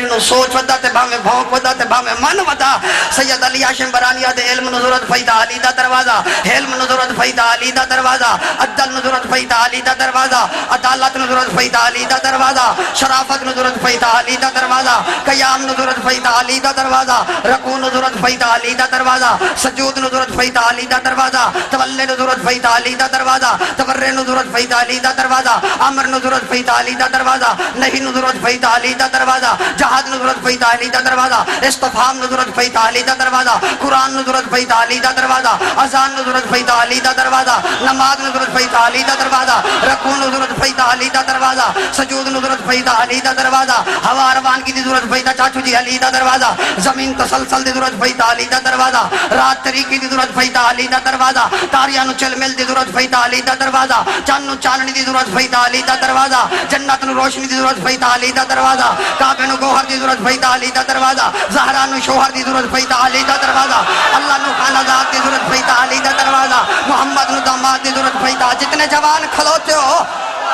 نو سوچ ودا تے بھاویں بھونک ودا تے بھاویں من ودا سید علی ہاشم برانیہ دے علم نظرت فیدا علی دا دروازہ علم نظرت فیدا علی دا دروازہ عدل نظرت فیدا علی دا دروازہ عدالت نظرت فیدا علی دا دروازہ شرافت نظرت فیدا علی دا دروازہ قیام نظرت فیدا علی دا دروازہ رکوع نظرت فیدا علی دا دروازہ سجود نظرت فیدا علی دا دروازہ تولی نظرت فیدا علی دا دروازہ تبرع نظرت فیدا علی دا دروازہ امر نظرت فیدا علی دا دروازہ نہیں نظرت فیدا علی دا دروازہ جہاد نظرت فیدا علی دا دروازہ استفہام نظرت فیدا علی دا دروازہ قرآن نظرت فیدا علی دا دروازہ اذان نظرت فیدا علی دا دروازہ نماز نظرت فیدا علی دا دروازہ رکوع نظرت فیدا علی دا دروازہ سجود نظرت فیدا علی دا دروازہ ہوا روانگی دی ضرورت فیدا چاچو جی علی دا دروازہ زمین تسلسل دی ضرورت فیدا علی دا دروازہ رات طریقی دی ضرورت فیدا علی دا دروازہ تاریانو چل مل دی ضرورت فیدا علی دا دروازہ چانو چاننی دی ضرورت فیدا علی دا دروازہ جنت نو روشنی دی ضرورت فیدا علی دا دروازہ کعبے نو گوہر دی ضرورت فیدا علی دا دروازہ زہرا نو شوہر دی ضرورت فیدا علی دا دروازہ اللہ نو خانہ ذات دی ضرورت فیدا علی دا دروازہ محمد نو داماد دی ضرورت فیدا جتنے جوان کھلوتے ہو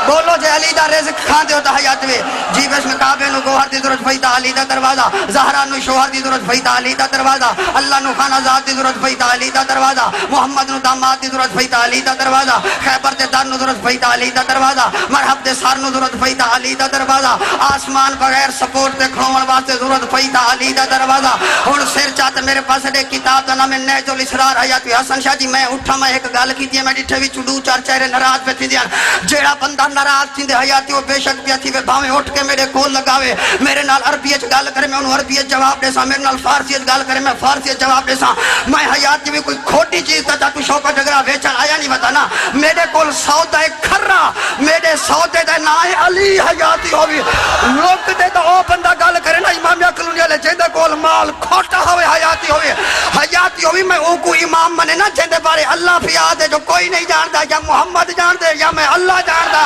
بولو جے علی دا رزق کھاندے ہو تا حیات میں جی بس میں کعبے نو گوہر دی ضرورت فیدا علی دا دروازہ زہرا نو شوہر دی ضرورت فیدا علی دا دروازہ اللہ نو خانہ ذات دی ضرورت فیدا علی دا دروازہ محمد نو داماد دی ضرورت فیدا علی دا دروازہ خیبر دے دار نو ضرورت فیدا علی دا دروازہ مرحب دے سار نو ضرورت فیدا علی دا دروازہ آسمان بغیر سپورٹ دے کھڑون واسطے ضرورت فیدا علی دا دروازہ ہن سر چاہتے میرے پاس دے کتاب دا نام نہج الاسرار حیات حسن شاہ جی میں اٹھا میں ایک گل کیتی ہے میں ڈٹھے وچ ڈو چار چہرے ناراض پہ تھی دیاں جیڑا بندہ ناراض تھیندے حیاتی وہ بے شک پیا تھی بھاویں اٹھ کے میرے کول لگاوے میرے نال عربی وچ گل کرے میں انہوں عربی وچ جواب دے سا میرے نال فارسی وچ گل کرے میں فارسی وچ جواب دے سا میں حیاتی میں کوئی کھوٹی چیز دا تو شوکا جگرا ویچن آیا نہیں پتا نا میرے کول سودا ہے کھرا میرے سودے دا نام ہے علی حیاتی ہووی لوک دے تے او بندہ گل کرے نا امام کلونی والے جیندے کول مال کھوٹا ہوے حیاتی ہووی میں او کو امام منے نا جیندے بارے اللہ فیاد ہے جو کوئی نہیں جاندا یا محمد جاندے یا میں اللہ جاندا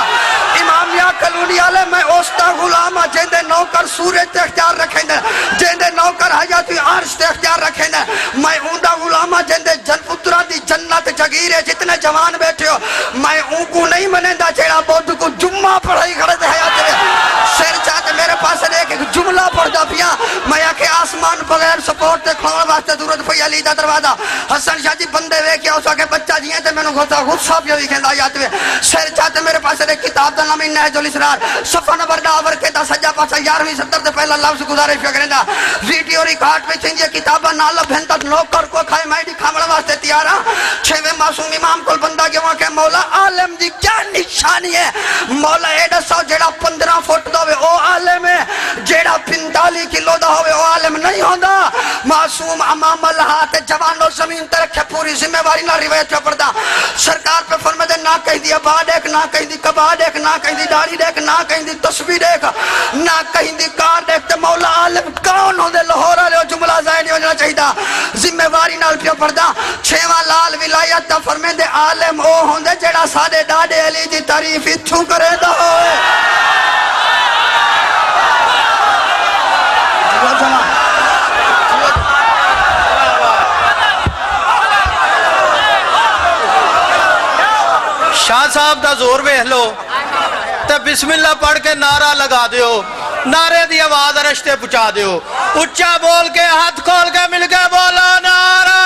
امام یا کلونی والے میں اوستا غلام جیندے نوکر سورج تے اختیار رکھیں دے جیندے نوکر حیاتی عرش تے اختیار رکھیں دے میں اوندا غلام جیندے جن پترا دی جنت جگیرے جتنے جوان بیٹھے ہو میں اون کو نہیں منیندا جیڑا بود کو جمعہ پڑھائی کھڑے تے حیاتی سر چاہتے میرے پاس ایک جملہ پڑھ دا پیا میں کہ آسمان بغیر سپورٹ تے کھڑون واسطے ضرورت پئی علی دا دروازہ حسن شاہ جی بندے ویکھیا اس کے بچہ جی تے مینوں غصہ پیا ویکھندا حیات میں سر چاہتے میرے پاس ایک کتاب دا نام نہج الاسرار صفحہ نمبر ڈاور کے دا سجا پاسا 11ویں 70 تے پہلا لفظ گزارش پیا کریندا ویڈیو ریکارڈ میں تھیں یہ کتاباں نال بھنتا نوکر کو کھائے میں دکھاوڑ واسطے تیار ہاں چھویں معصوم امام کول بندہ گیا کہ مولا عالم دی کیا نشانی ہے مولا اے دسو جیڑا 15 فٹ دا ہوے او عالم ہے جیڑا 45 کلو دا ہوے او عالم نہیں ہوندا معصوم امام اللہ تے جوانو زمین تے رکھے پوری ذمہ داری نال روایت پہ پڑھدا سرکار پہ فرمائے دے نہ کہیں دی ابا دیکھ نہ کہیں دی کبا دیکھ نہ کہیں دی داڑھی دیکھ نہ کہیں دی تسبیح دیکھ نہ کہیں دی کار دیکھ تے مولا عالم کون ہوندے لاہور والے جملہ ظاہر نہیں ہونا چاہیے ذمہ داری نال پہ پڑھدا چھواں لال ولایت تے فرمائے دے عالم او ہوندے جیڑا ساڈے ڈاڈے علی دی تعریف ایتھوں کریندا ہوئے شاہ صاحب دا زور ویکھ لو تے بسم اللہ پڑھ کے نعرہ لگا دیو نعرے دی آواز رشتے پہنچا دیو اچھا بول کے ہاتھ کھول کے مل کے بولا نعرہ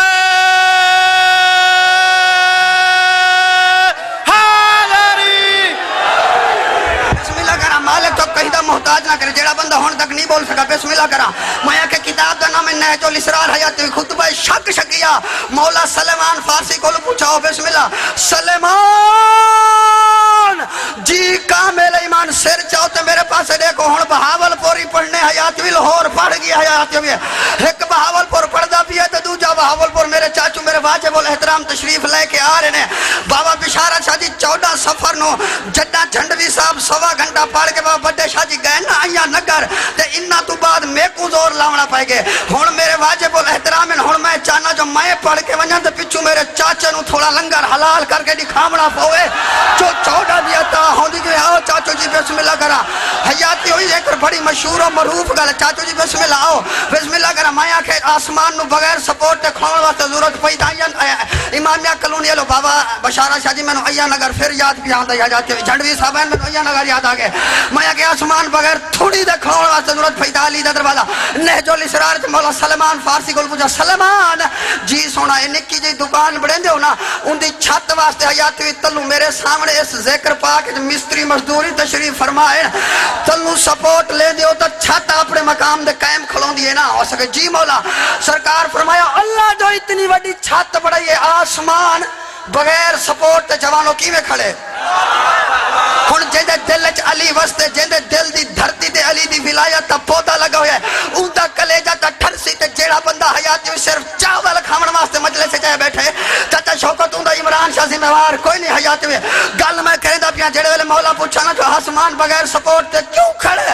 حیدری بسم اللہ کرا مالک تو کہیں دا محتاج نہ کرے جیڑا بندہ ہون تک نہیں بول سکا بسم اللہ کرا میں کہ کتاب دا نام نہج الاسرار حیات خطبہ شک شکیہ مولا سلیمان فارسی کو پوچھاؤ بسم اللہ سلیمان جی کامل ایمان سر چاہتے میرے پاس دیکھو ہون بہاول پوری پڑھنے حیات بھی لاہور پڑھ گیا حیات بھی ایک بہاول پور پڑھ دا بھی ہے تو دوجہ بہاول پور میرے چاچو میرے واجب الاحترام تشریف لے کے آ رہے ہیں بابا بشارت شاہ جی 14 سفر نو جڈا جھنڈوی صاحب سوا گھنٹہ پڑھ کے بابا بڑے شاہ جی گئے نا آئیا نگر تے انہا تو بعد میں کو زور لاؤنا پائے گے ہون میرے واجب الاحترام ہون میں چاہنا جو میں پڑھ کے ونجا تے پچھو میرے چاچے نو تھوڑا لنگر حلال کر کے دکھامنا پوے جو 14 دیا تا ہوندی جو آؤ چاچو جی بسم اللہ کرا حیاتی ہوئی ایک بڑی مشہور و معروف گل چاچو جی بسم اللہ آؤ بسم اللہ کرا میں آکھے آسمان نو بغیر سپورٹ تے کھاؤن واسطے ضرورت پئی تا امامیہ کلونی لو بابا بشارہ شاہ جی مینوں ایاں نگر پھر یاد پیا ہوندا یا جاتے جھنڈوی صاحب مینوں ایاں نگر یاد آ گئے میں کہ آسمان بغیر تھوڑی دے کھاؤن واسطے ضرورت پئی تا علی دا دروازہ نہج الاسرار تے مولا سلمان فارسی کول پوچھا سلمان جی سونا اے نکی جی دکان بڑھندے ہو نا ان دی چھت واسطے حیات ہوئی تلو میرے سامنے اس ذکر پاک مستری مزدوری تشریف فرمائے تلو سپورٹ لے دیو تو چھت اپنے مقام دے قائم کھلون دیئے نا ہو سکے جی مولا سرکار فرمایا اللہ جو اتنی وڈی چھت بڑھائی ہے آسمان بغیر سپورٹ تے جوانوں کی میں کھڑے ہن جندے دل وچ علی وستے جندے دل دی دھرتی تے علی دی ولایت دا پودا لگا ہویا ہے اوندا کلیجہ تے ٹھرسی تے جیڑا بندہ حیات جو صرف چاول کھاون واسطے مجلس وچ بیٹھے چاچا شوکت اوندا عمران شاہ ذمہوار کوئی نہیں حیات میں گل میں کریندا پیا جڑے ویلے مولا پوچھا نا جو آسمان بغیر سپورٹ تے کیوں کھڑے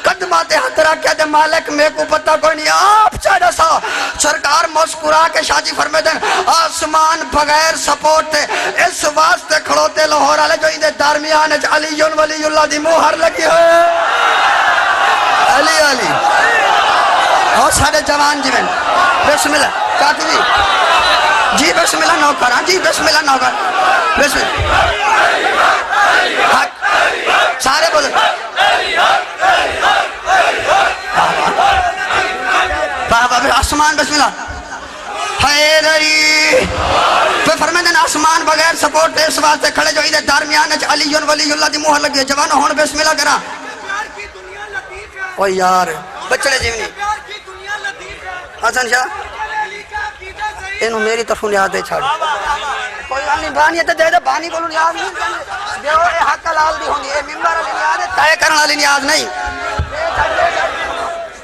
قدماں تے ہاتھ رکھ کے تے مالک میں کو پتہ کوئی نہیں آپ چاہے سا سرکار مسکرا کے شاہ جی فرمائے دیں آسمان بغیر سپورٹ تے اس واسطے کھڑوتے لاہور والے جو اندے درمیان علی ولی اللہ دی مہر لگی ہوئے علی علی اور سارے جوان جی میں بسم اللہ کاتی جی بسم اللہ نوکر جی بسم اللہ نوکر بسم اللہ سارے بولے بابا آسمان بسم اللہ حیدری پھر فرمائے دن آسمان بغیر سپورٹ اس واسطے کھڑے جو ادھر درمیان علی ولی اللہ دی مہر لگی ہے جوانوں ہون بسم اللہ کرا اوہ یار بچڑے جیونی حسن شاہ انہوں میری طرف نیاز دے چھاڑ کوئی نہیں بانیت دے دے بانی کو نیاز نہیں دیو اے حق لال دی ہوندی اے ممبر علی نیاز ہے تائے کرن علی نیاز نہیں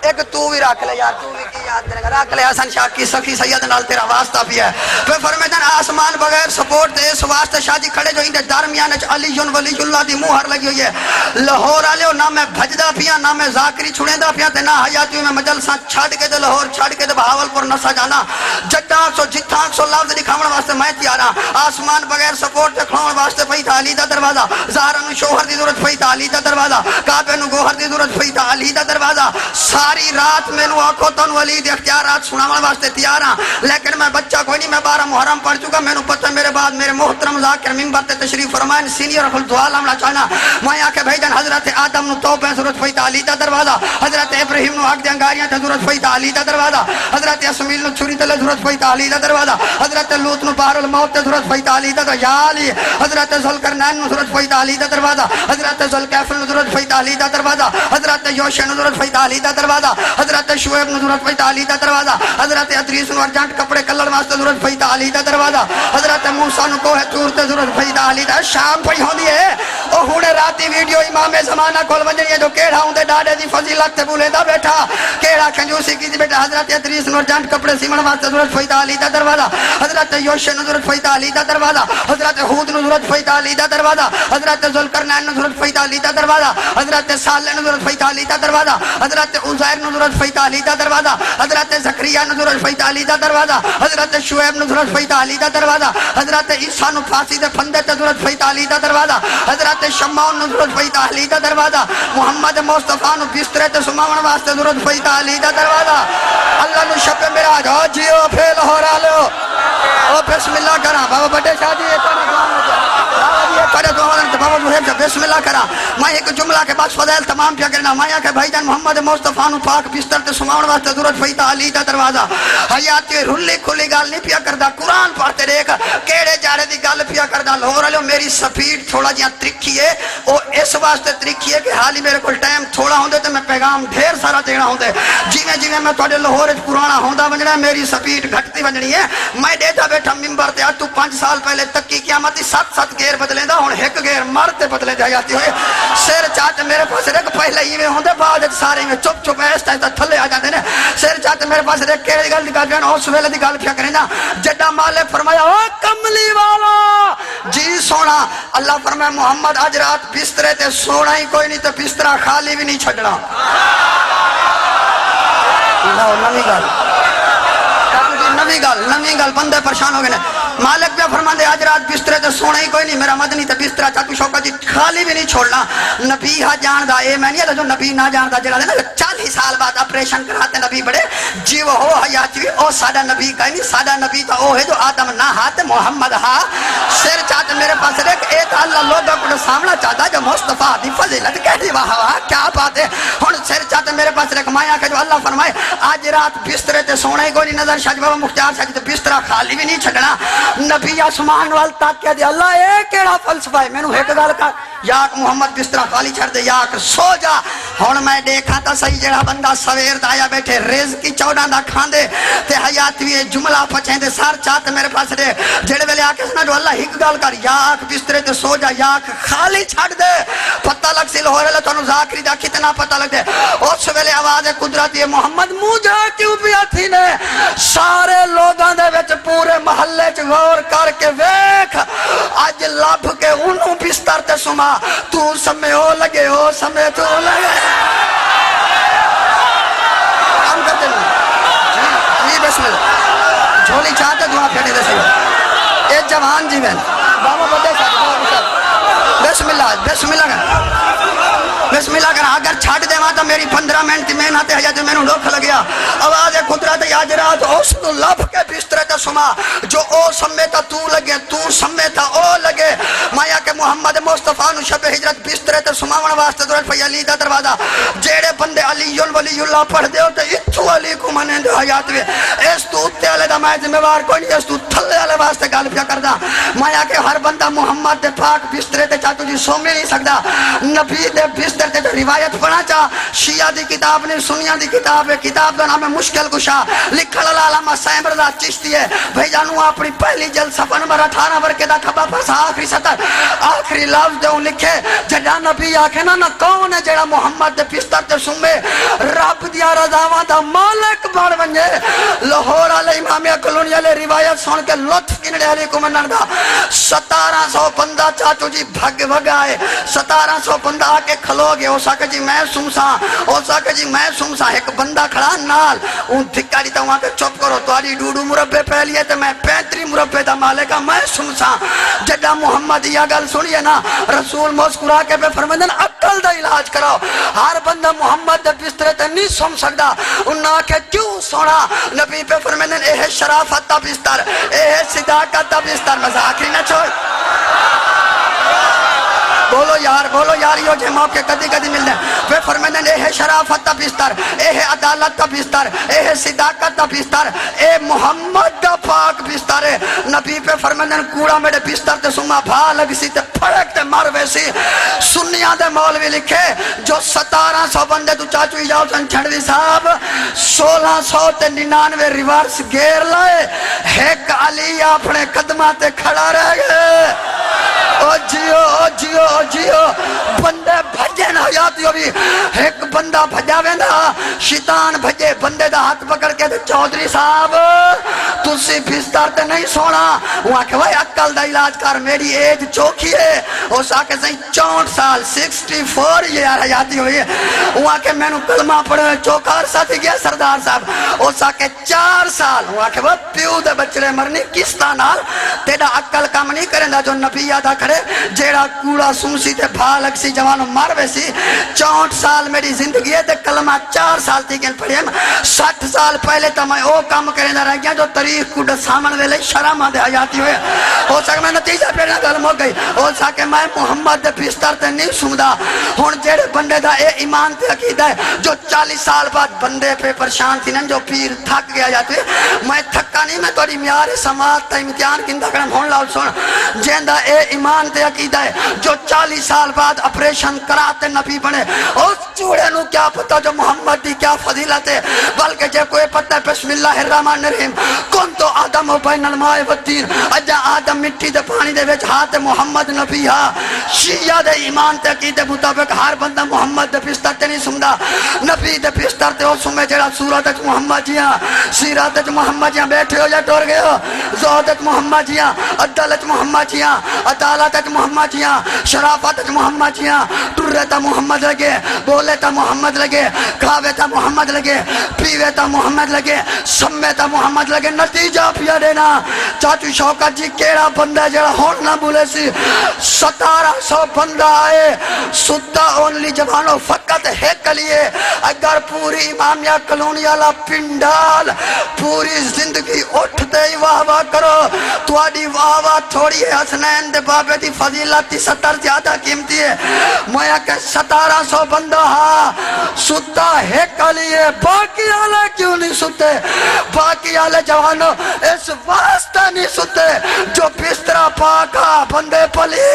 ایک تو بھی رکھ لے یار تو بھی کی یاد کرے گا رکھ لے حسن شاہ کی سخی سید نال تیرا واسطہ بھی ہے پھر فرمیدن آسمان بغیر سپورٹ دے اس واسطے شاہ جی کھڑے جو اندے درمیان علی ولی اللہ دی مہر لگی ہوئی ہے لاہور آلے ہو نہ میں بھجدہ پیا نہ میں ذاکری چھوڑیں دا پیا تے نہ حیاتی میں مجلساں چھڑ کے دے لاہور چھڑ کے دے بہاول پر نسا جانا جتاں سو جتاں سو لفظ دکھاون واسطے میں تیارا آسمان بغیر سپورٹ تے کھڑاون واسطے پئی تھا علی دا دروازہ زہرا نو شوہر دی ضرورت پئی تھا علی دا دروازہ کعبے نو گوہر دی ضرورت پئی تھا علی دا دروازہ ساری رات میں نو آنکھوں تن ولی دی اختیارات سناون واسطے تیار ہاں لیکن میں بچہ کوئی نہیں میں 12 محرم پڑھ چکا میں نو پتہ میرے بعد میرے محترم ذاکر منبر تے تشریف فرمائیں سینئر رفل دعال ہمنا چاہنا میں آکے بھیجن حضرت آدم نو توبہ ضرورت پئی تھا علی دا دروازہ حضرت ابراہیم نو حق دی انگاریاں تے ضرورت پئی تھا علی دا دروازہ حضرت اسماعیل نو چھری تے ضرورت پئی تھا علی دا دروازہ حضرت لوط نو بحر الموت تے ضرورت پئی تھا علی دا یا علی حضرت ذوالقرنین نو ضرورت پئی تھا علی دا دروازہ حضرت ذوالکفل نو ضرورت پئی تھا علی دا دروازہ حضرت یوشع نو ضرورت پئی تھا علی دا دروازہ حضرت شعیب نو ضرورت پئی تھا علی دا دروازہ حضرت ادریس نو ارجنٹ کپڑے کلر واسطے ضرورت پئی تھا علی دا دروازہ حضرت موسیٰ نو کوہ طور تے ضرورت پئی تھا علی دا شام پئی ہوندی ہے او ہونے راتی ویڈیو امام زمانہ کول ونجنی ہے جو کیڑا ہوندے ڈاڈے دی فضیلت تے بولیندا بیٹھا کیڑا کنجوسی کی بیٹا حضرت ادریس نو ارجنٹ کپڑے سیمن واسطے ضرورت پئی تھا علی دا دروازہ حضرت یوشع نو ضرورت پئی تھا علی دا دروازہ حضرت ہود نو ضرورت پئی تھا علی دا دروازہ حضرت ذوالقرنین نو ضرورت پئی تھا علی دا دروازہ حضرت صالح نو ضرورت پئی تھا علی دا دروازہ حضرت عزیر نو ضرورت پئی تھا علی دا دروازہ حضرت زکریا نو ضرورت پئی تھا علی دا دروازہ حضرت شعیب نو ضرورت پئی تھا علی دا دروازہ حضرت عیسیٰ نو پھانسی دے پھندے تے ضرورت پئی تھا علی دا دروازہ حضرت شمعون نو ضرورت پئی تھا علی دا دروازہ محمد مصطفیٰ نو بسترے تے سماون واسطے ضرورت پئی تھا علی دا دروازہ اللہ نو شب معراج ہو جیو پھیل ہو رالو او بسم اللہ کرا بابا بڑے شاہ جی بسم اللہ کرا میں ایک جملہ کے بعد فضائل تمام پیا کرنا میں کہ بھائی جان محمد مصطفیٰ نو پاک بستر تے سماون واسطے ضرورت پئی تھا علی دا دروازہ حیات رلی کھلی گل نہیں پیا کردا قرآن پڑھتے دیکھ کیڑے جاڑے دی گل پیا کردا لاہور والے میری سپیڈ تھوڑا جہاں ترکھی ہے او اس واسطے ترکھی ہے کہ حالی میرے کول ٹائم تھوڑا ہوندے تے میں پیغام ڈھیر سارا دینا ہوندے جویں جویں میں تواڈے لاہور وچ پرانا ہوندا ونجنا میری سپیڈ گھٹتی ونجنی ہے میں ڈیٹا بیٹھا منبر تے تو 5 سال پہلے تک کی قیامت 7 گیئر بدلیندا ہن ایک گیئر مرتے بدلے جاتی ہوئے سر چاٹ میرے پاس رک پہلے ہی میں ہوندے بعد سارے میں چپ چپ ایسا تھلے آ جاندے نے سر چاٹ میرے پاس رک کیڑی گل دی گل اس ویلے دی گل پیا کریندا جڈا مالک فرمایا او کملی والا جی سونا اللہ فرمایا محمد اج رات بسترے تے سونا ہی کوئی نہیں تے بسترا خالی بھی نہیں چھڈنا نوی گل بندے پریشان ہو گئے مالک پہ فرماندے آج رات بسترے تے سونا ہی کوئی نہیں میرا مدنی تے بسترا چاچو شوکت جی خالی بھی نہیں چھوڑنا نبی ہاں جاندہ اے میں نہیں ہے جو نبی نہ جاندہ جڑا دینا 40 سال بعد اپریشن کراتے نبی بڑے جیو ہو حیات بھی او سادہ نبی کا نہیں سادہ نبی تا او ہے جو آدم نہ ہاتھ محمد ہاں سر چاہتے میرے پاس دیکھ اے تا اللہ لوگا کو سامنا چاہتا جو مصطفیٰ دی فضیلت کہتی واہ واہ کیا بات ہے ہن سر چاہتے میرے پاس دیکھ مایا کہ جو اللہ فرمائے آج رات بسترے تے سونا ہی کوئی نظر شاہ بابا مختار شاہ تے بسترا خالی بھی نہیں چھڑنا نبی آسمان وال تاک کہہ دیا اللہ اے کیڑا فلسفہ ہے میں نو ایک گال کا یاک محمد بسترا خالی چھڑ دے یاک سو جا ہن میں دیکھا تا صحیح جڑا بندہ سویر دایا بیٹھے رزق کی 14 دا کھان دے تے حیات بھی جملہ پچھیں دے سار چاہتے میرے پاس دے جڑے ویلے آکے سنا جو اللہ ایک گال کر یاک بسترے تے سو جا یاک خالی چھڑ دے پتہ لگ سی لہورے لے تو ذاکری دا کتنا پتہ لگ دے اس ویلے آواز قدرتی محمد مجھے کیوں پیا تھی نے سارے لوگاں دے وچ پورے محلے چ غور کر کے ویکھ اج لب کے انہوں بستر تے سما تو سمے ہو لگے ہو سمے تو لگے کام کرتے ہیں جی بسم اللہ جھولی چاہتے دعا پھیٹے دے سیو اے جوان جی میں بابا بدے ساتھ بسم اللہ بسم اللہ کرنا اگر چھاڑ دے وہاں تو میری 15 منٹ کی محنت ہے جو میں نے لوکھ لگیا آواز قدرت آج رات اس تو لب کے بسترے تے سما جو او سمیتا تو لگے تو سمیتا او لگے مایا کہ محمد مصطفیٰ نو شب ہجرت بسترے تے سماون واسطے دورت پہ علی دا دروازہ جیڑے بندے علی ولی اللہ پڑھ دے ہوتے اتھو علی کو منے دے حیات وے اس تو اتے علی دا میں ذمہوار کوئی نہیں اس تو تھلے علی واسطے گال پیا کردہ مایا کہ ہر بندہ محمد دے پاک بسترے تے چاہتو جی سو میں نہیں سکتا نبی دے بسترے تے جو روایت پڑھا چاہ شیعہ دی کتاب نے سنیہ دی کتاب ہے کتاب دا نام ہے مشکل کشا لکھل علامہ سائم رضا چشتی ہے بھئی جانو اپنی پہلی جلد صفحہ نمبر 18 ورکے دا کھبا پاس آخری سطر آخری لفظ دے ان لکھے جڑا نبی آکھے نا کون ہے جڑا محمد دے بستر تے سمے رب دیا رضاواں دا مالک بڑھ ونجے لاہور علی امام کلونی علی روایت سن کے لطف کنڑے علی کو منن دا 1700 بندہ چاچو جی بھگ آئے 1700 بندہ آکے کھلو گے ہو سکے جی میں سمسا ایک بندہ کھڑا نال ان دھکا دیتا ہوں آکے چپ کرو تو آری ڈوڈو مربے پہلیے تے میں 35 مربے دا مالکہ میں سمسا جڑا محمد یا گل سنیے نا رسول مسکرا کے پہ فرمائدن عقل دا علاج کرو ہر بندہ محمد دا بسترے تے نہیں سم سکتا انہاں آکے کیوں سونا نبی پہ فرمائدن اے شرافت دا بستر اے صداقت دا بستر مذاکری نہ چھوڑ بولو یار یہ جو موقع کدی ملنے وہ فرمائدن اے ہے شرافت دا بستر اے ہے عدالت دا بستر اے ہے صداقت دا بستر اے محمد دا پاک بستر ہے نبی پہ فرمائدن کوڑا میرے بستر تے سما بھا لگ سی تے پھڑک تے مر ویسی سنیاں دے مولوی لکھے جو 1700 بندے تو چاچو اجاؤ چھڑوی صاحب 1699 ریورس گیر لائے ایک علی اپنے قدمہ تے کھڑا رہ گئے او جیو بندے بھجے نا حیاتی ہوئی ایک بندہ بھجاوے نا شیطان بھجے بندے دا ہاتھ پکڑ کے چودھری صاحب تسی بستر تے نہیں سونا وہاں کہ وہی عقل دا علاج کر میری ایج چوکی ہے اس آکے سہی 64 سال 64 یہ حیاتی ہوئی ہے وہاں کہ میں نو کلمہ پڑھے چوکار ساتھی گیا سردار صاحب اس آکے 4 سال وہاں کہ وہ پیو دے بچڑے مرنی کس نال تیڑا عقل کام نہیں کریں دا جو نبی یادہ کھڑے جیڑا کوڑا سنسی تے بھالک سی جوانو مار ویسی 64 سال میری زندگی ہے تے کلمہ 4 سال تھی گن پڑھے 60 سال پہلے تا میں او کام کریں دا رہ گیا جو تاریخ کو سامن ویلے شرم آدھے حیاتی ہوئے ہو سکے میں نتیجہ پیڑنا گلم ہو گئی ہو سکے میں محمد دے بستر تے نہیں سمدہ ہون جیڑے بندے دا اے ایمان تے عقیدہ ہے جو 40 سال بعد بندے پہ پرشان تھی نن جو پیر تھک گیا جاتے میں تھکا نہیں میں توڑی میار سماعت تا امتحان کندہ کرم ہون لاؤ سن جیندہ اے ایمان تے عقیدہ ہے جو 40 سال بعد اپریشن کراتے نبی بنے اس چوڑے نو کیا پتا جو محمد دی کیا فضیلت ہے بلکہ جے کوئی پتہ ہے بسم اللہ الرحمن الرحیم کن تو آدم و بین الماء والدین اجا آدم مٹی دے پانی دے وچ ہاتھ محمد نبی ہا شیعہ دے ایمان تے عقیدے مطابق ہر بندہ محمد دے بستر تے نہیں سمدا نبی دے بستر تے او سمے جڑا سورت وچ محمد جیاں سیرت وچ محمد جیاں بیٹھے ہو یا ٹر گئے ہو زہد وچ محمد جیاں عدالت محمد جیاں عدالت حیات محمدیاں شرافت محمدیاں ٹرے تا محمد لگے بولے تا محمد لگے کھاوے تا محمد لگے پیوے تا محمد لگے سمے تا محمد لگے نتیجہ پیا دینا چاچو شوکت جی کیڑا بندہ جڑا ہون نہ بولے سی 1700 بندہ آئے ستا اونلی جوانوں فقط ایک لیے اگر پوری امامیہ کلونی والا پنڈال پوری زندگی اٹھتے ہی واہ واہ کرو تو آڈی واہ واہ تھوڑی ہے حسنین دے بابے دی فضیلت 70 زیادہ قیمتی ہے مویا کہ 1700 بندہ ہاں ستا ایک لیے باقی آلے کیوں نہیں ستے باقی آلے جوانوں اس واسطہ نہیں ستے جو بسترہ پاکا بندے پلی